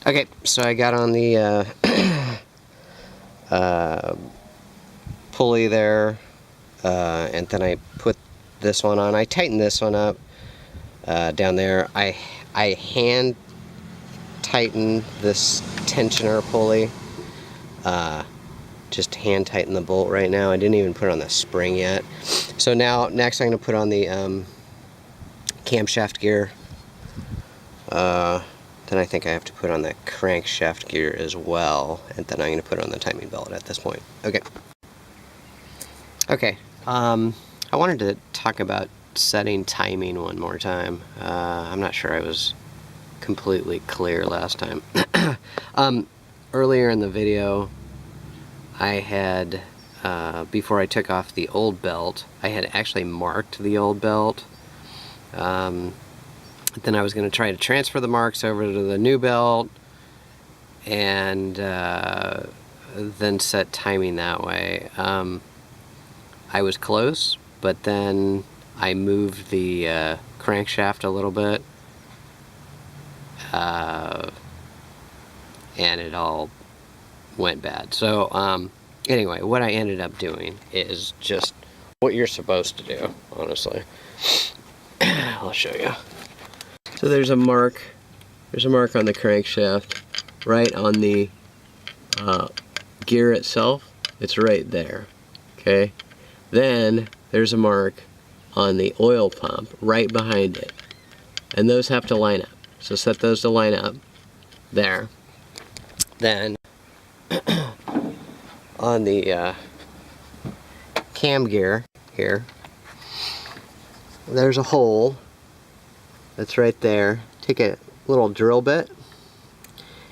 Okay, so I got on the pulley there, and then I put this one on. I tightened this one up down there. I hand tightened this tensioner pulley. Just hand tighten the bolt right now. I didn't even put on the spring yet. So now, next I'm going to put on the camshaft gear. Then I think I have to put on the crankshaft gear as well, and then I'm going to put on the timing belt at this point. Okay. Okay. I wanted to talk about setting timing one more time. I'm not sure I was completely clear last time. Earlier in the video, I had, before I took off the old belt, I had actually marked the old belt. Then I was going to try to transfer the marks over to the new belt, and then set timing that way. I was close, but then I moved the crankshaft a little bit, and it all went bad. So anyway, what I ended up doing is just what you're supposed to do, honestly. I'll show you. So there's a mark on the crankshaft right on the gear itself. It's right there, okay? Then there's a mark on the oil pump right behind it, and those have to line up. So set those to line up there. Then on the cam gear here, there's a hole that's right there. Take a little drill bit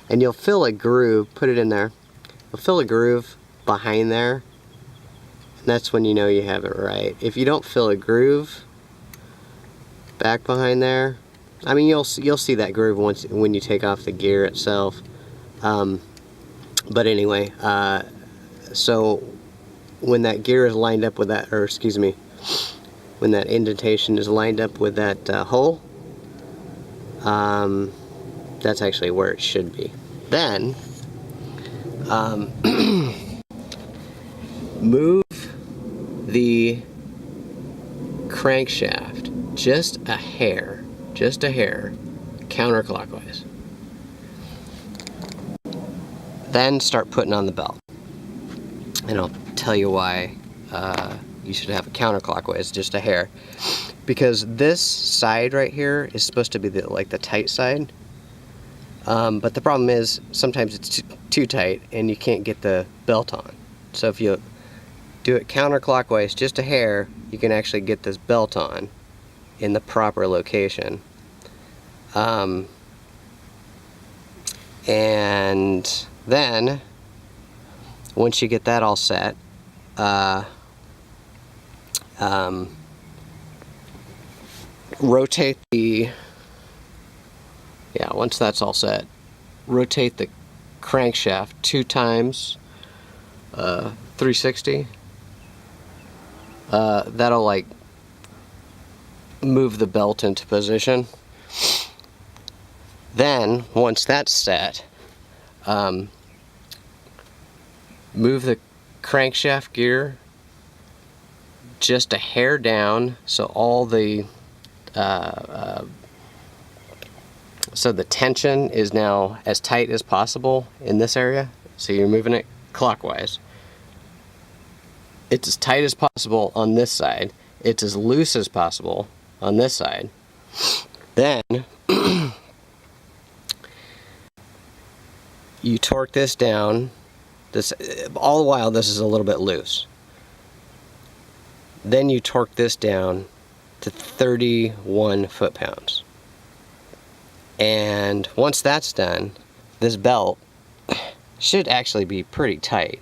and you'll fill a groove, put it in there. You'll fill a groove behind there, and that's when you know you have it right. If you don't fill a groove back behind there, I mean, you'll see that groove when you take off the gear itself. But anyway, so when that gear is lined up with that, or excuse me, when that indentation is lined up with that hole, that's actually where it should be. Then move the crankshaft just a hair counterclockwise. Then start putting on the belt, and I'll tell you why you should have it counterclockwise, just a hair. Because this side right here is supposed to be like the tight side, but the problem is sometimes it's too tight and you can't get the belt on. So if you do it counterclockwise, just a hair, you can actually get this belt on in the proper location. And then once you get that all set, rotate the, once that's all set, rotate the crankshaft 2 times 360. That'll like move the belt into position. Then once that's set, move the crankshaft gear just a hair down, so all the so the tension is now as tight as possible in this area. So you're moving it clockwise. It's as tight as possible on this side. It's as loose as possible on this side. Then you torque this down. This, all the while this is a little bit loose. Then you torque this down to 31 foot-pounds. And once that's done, this belt should actually be pretty tight.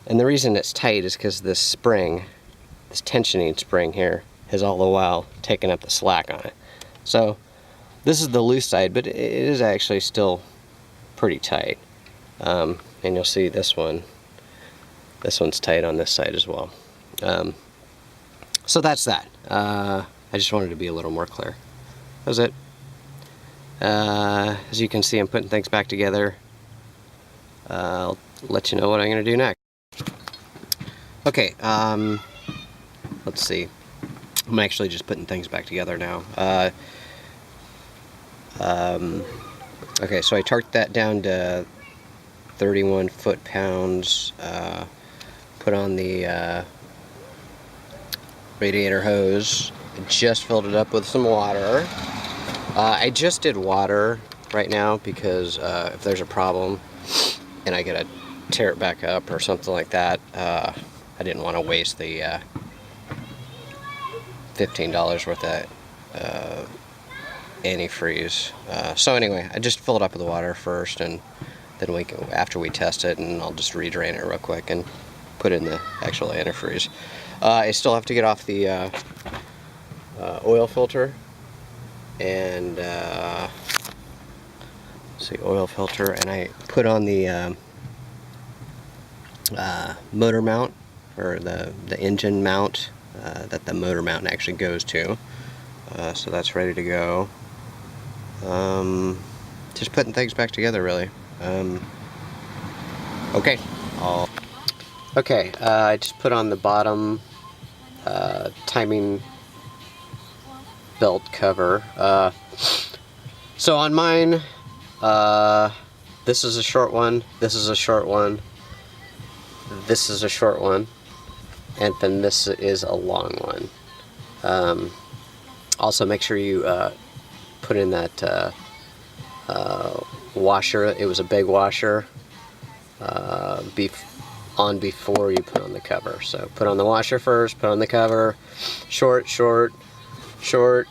And the reason it's tight is because this spring, this tensioning spring here, has all the while taken up the slack on it. So this is the loose side, but it is actually still pretty tight. And you'll see this one's tight on this side as well. So that's that. I just wanted to be a little more clear. That was it. As you can see, I'm putting things back together. I'll let you know what I'm going to do next. Okay, let's see. I'm actually just putting things back together now. Okay, so I torqued that down to 31 foot-pounds. Put on the radiator hose. I just filled it up with some water. I just did water right now because if there's a problem and I gotta tear it back up or something like that, I didn't want to waste the $15 worth of antifreeze. So anyway, I just filled it up with the water first, and then after we test it, and I'll just redrain it real quick and put in the actual antifreeze. I still have to get off the oil filter, and see, oil filter, and I put on the motor mount, or the engine mount that the motor mount actually goes to. So that's ready to go. Just putting things back together, really. Okay. Okay, I just put on the bottom timing belt cover. So on mine, this is a short one, this is a short one, this is a short one, and then this is a long one. Also, make sure you put in that washer. It was a big washer before you put on the cover. So put on the washer first, put on the cover. Short, short, short,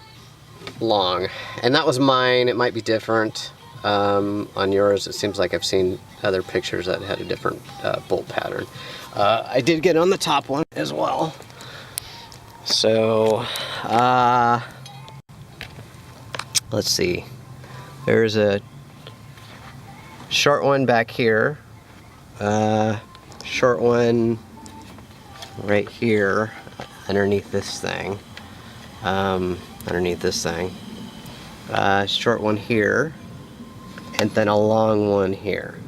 long. And that was mine. It might be different on yours. It seems like I've seen other pictures that had a different bolt pattern. I did get on the top one as well. So let's see. There's a short one back here. Short one right here underneath this thing. Short one here, and then a long one here.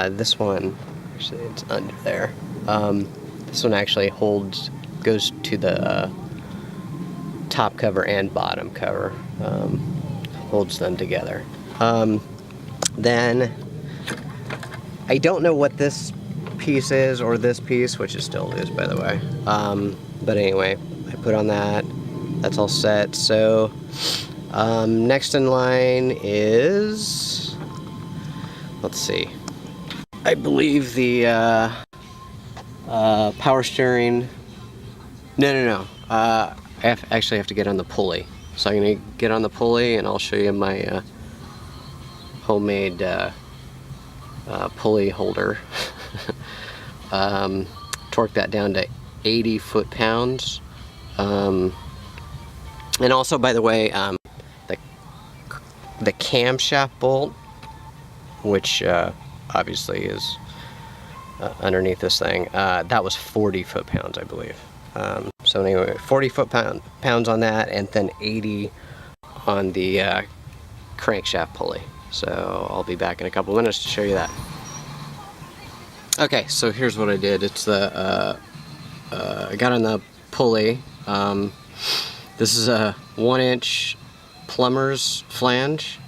This one, actually, it's under there. This one actually goes to the top cover and bottom cover. Holds them together. Then I don't know what this piece is, or this piece, which it still is, by the way. But anyway, I put on that. That's all set. So next in line is, let's see, I believe the power steering. No. I actually have to get on the pulley. So I'm going to get on the pulley, and I'll show you my homemade pulley holder. Torque that down to 80 foot-pounds. And also, by the way, the camshaft bolt, which obviously is underneath this thing, that was 40 foot-pounds, I believe. So anyway, 40 foot-pounds on that, and then 80 on the crankshaft pulley. So I'll be back in a couple minutes to show you that. Okay, so here's what I did. It's the I got on the pulley. This is a 1-inch plumber's flange.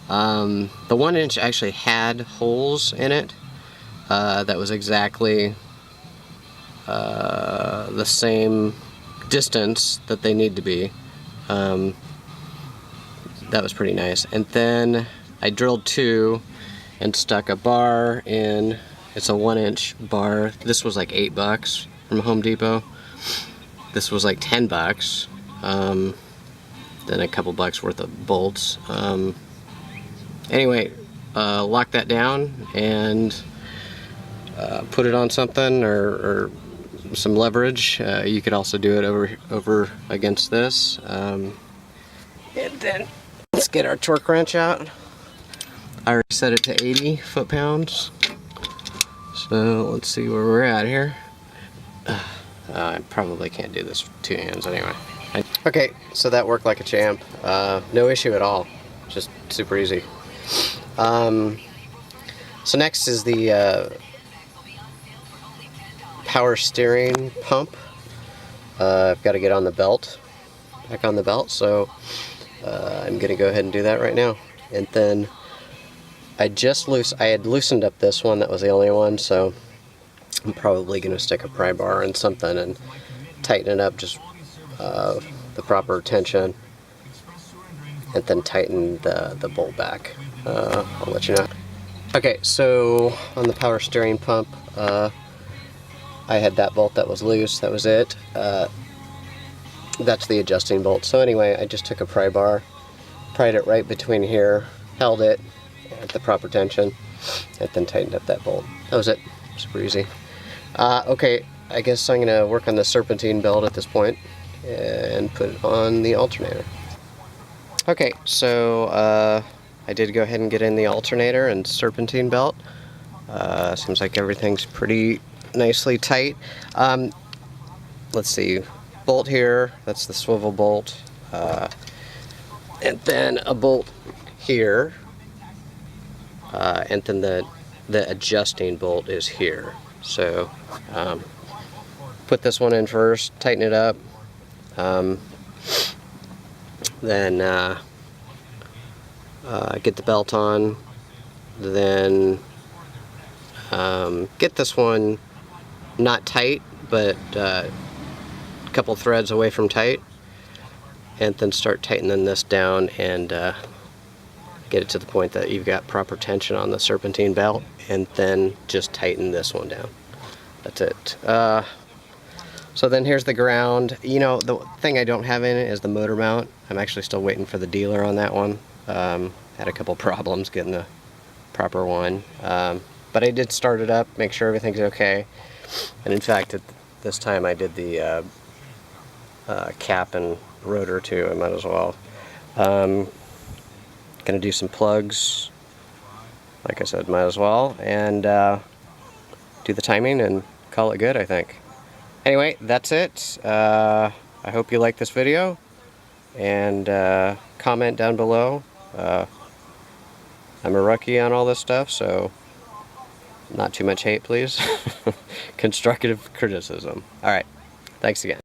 The 1-inch actually had holes in it. That was exactly the same distance that they need to be. That was pretty nice. And then I drilled 2 and stuck a bar in. It's a 1-inch bar. This was like $8 from Home Depot. This was like $10. Then a couple bucks worth of bolts. Anyway, lock that down and put it on something, or some leverage. You could also do it over against this. And then let's get our torque wrench out. I already set it to 80 foot-pounds. So let's see where we're at here. I probably can't do this with 2 hands anyway. Okay, so that worked like a champ. No issue at all. Just super easy. So next is the power steering pump. I've got to get on the belt, back on the belt, so I'm going to go ahead and do that right now. And then I had loosened up this one, that was the only one, so I'm probably going to stick a pry bar in something and tighten it up just the proper tension, and then tighten the bolt back. I'll let you know. Okay, so on the power steering pump, I had that bolt that was loose, that was it. That's the adjusting bolt. So anyway, I just took a pry bar, pried it right between here, held it at the proper tension, and then tightened up that bolt. That was it. Super easy. Okay, I guess I'm going to work on the serpentine belt at this point and put it on the alternator. Okay, so I did go ahead and get in the alternator and serpentine belt. Seems like everything's pretty nicely tight. Let's see, bolt here, that's the swivel bolt, and then a bolt here, and then the adjusting bolt is here. So put this one in first, tighten it up, then get the belt on, then get this one not tight, but a couple threads away from tight, and then start tightening this down and get it to the point that you've got proper tension on the serpentine belt, and then just tighten this one down. That's it. So then here's the ground. You know, the thing I don't have in it is the motor mount. I'm actually still waiting for the dealer on that one. Had a couple problems getting the proper one. But I did start it up, make sure everything's okay. And in fact, at this time I did the cap and rotor too. I might as well. Gonna do some plugs. Like I said, might as well. And do the timing and call it good, I think. Anyway, that's it. I hope you like this video, and comment down below. I'm a rookie on all this stuff, so not too much hate, please. Constructive criticism. Alright, thanks again.